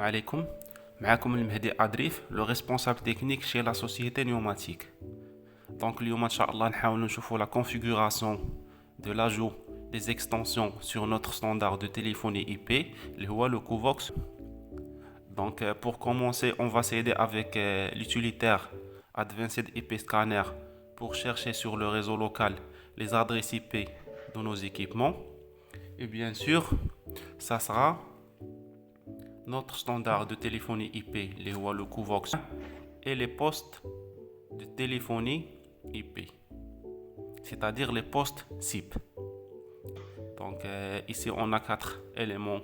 عليكم. معكم المهدي أدريف لو ريسبونسابل تكنيك chez la société pneumatique. Donc اليوم إن شاء الله نحاول نشوفوا la configuration de l'ajout des extensions sur notre standard de téléphonie IP اللي هو le Covox. Donc pour commencer, on va s'aider avec l'utilitaire Advanced IP Scanner pour chercher sur le réseau local les adresses IP de nos équipements. Et bien sûr, ça sera notre standard de téléphonie IP, le Covox, et les postes de téléphonie IP, c'est-à-dire les postes SIP. Donc ici, on a 4 éléments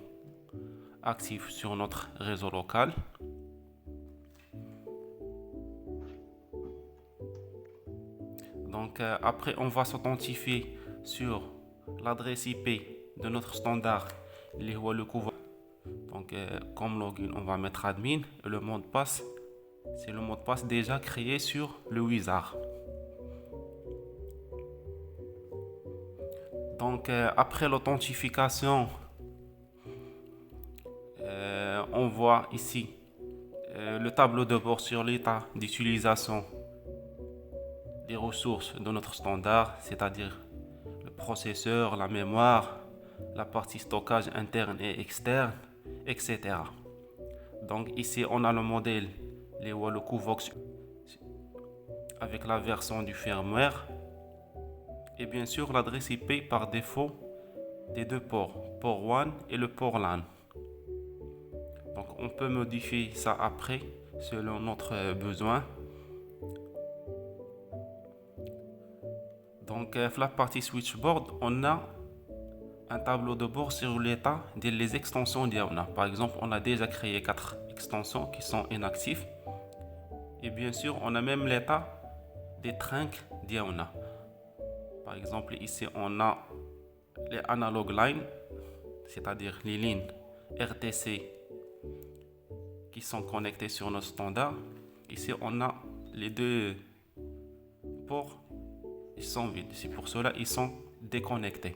actifs sur notre réseau local. Donc après, on va s'authentifier sur l'adresse IP de notre standard, le Covox. Donc comme login, on va mettre admin et le mot de passe, c'est le mot de passe déjà créé sur le wizard. Donc après l'authentification, on voit ici le tableau de bord sur l'état d'utilisation des ressources de notre standard, c'est-à-dire le processeur, la mémoire, la partie stockage interne et externe, etc. Donc ici on a le modèle, le Covox avec la version du firmware et bien sûr l'adresse IP par défaut des deux ports, port 1 et le port LAN. Donc on peut modifier ça après selon notre besoin. Donc la partie switchboard, on a un tableau de bord sur l'état des extensions d'IAONA. Par exemple, on a déjà créé 4 extensions qui sont inactives. Et bien sûr, on a même l'état des trinques d'IAONA. Par exemple, ici, on a les analog lines, c'est-à-dire les lignes RTC qui sont connectées sur notre standard. Ici, on a les deux ports, ils sont vides. C'est pour cela qu'ils sont déconnectés.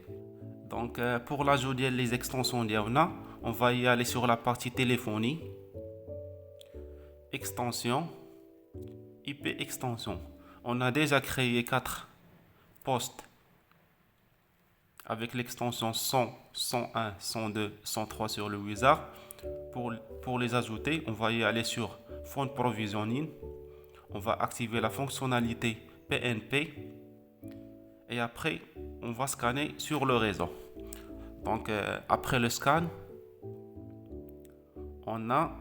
Donc, pour l'ajout des extensions d'IAONA, on va y aller sur la partie téléphonie, extension, IP extension. On a déjà créé 4 postes avec l'extension 100, 101, 102, 103 sur le wizard. Pour les ajouter, on va y aller sur Phone Provisioning. On va activer la fonctionnalité PNP. Et après, on va scanner sur le réseau. Donc, après le scan, on a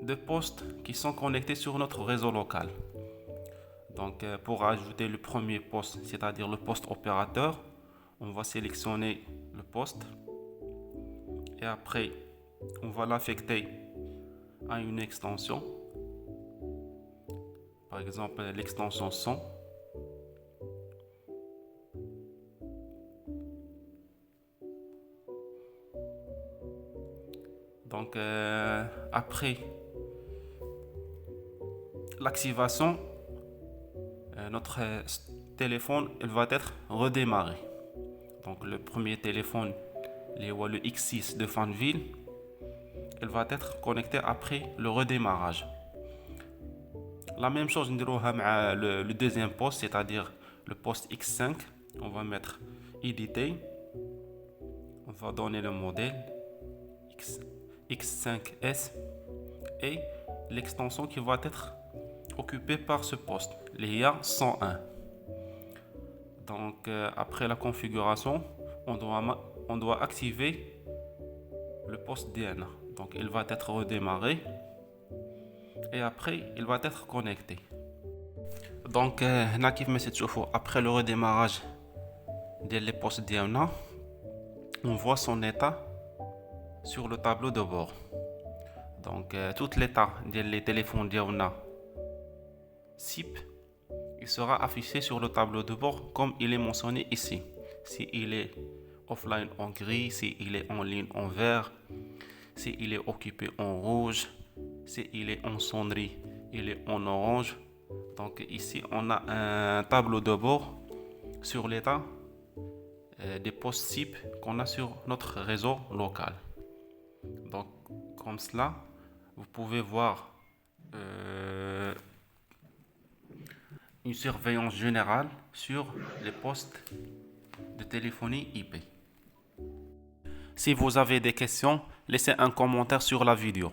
2 postes qui sont connectés sur notre réseau local. Donc, pour ajouter le premier poste, c'est-à-dire le poste opérateur, on va sélectionner le poste. Et après, on va l'affecter à une extension. Par exemple, l'extension 100. Donc, après l'activation, notre téléphone va être redémarré. Donc, le premier téléphone, le X6 de Fanville, il va être connecté après le redémarrage. La même chose, nous allons le deuxième poste, c'est-à-dire le poste X5. On va mettre éditer. On va donner le modèle X5S et l'extension qui va être occupée par ce poste, l'IA 101. Donc après la configuration, on doit activer le poste DNA. Donc il va être redémarré et après il va être connecté. Donc après le redémarrage des postes DNA, on voit son état sur le tableau de bord. Donc tout l'état des téléphones d'IAONA SIP, il sera affiché sur le tableau de bord comme il est mentionné ici. Si il est offline en gris, si il est en ligne en vert, si il est occupé en rouge, si il est en sonnerie, il est en orange. Donc ici on a un tableau de bord sur l'état des postes SIP qu'on a sur notre réseau local. Donc comme cela, vous pouvez voir une surveillance générale sur les postes de téléphonie IP. Si vous avez des questions, laissez un commentaire sur la vidéo.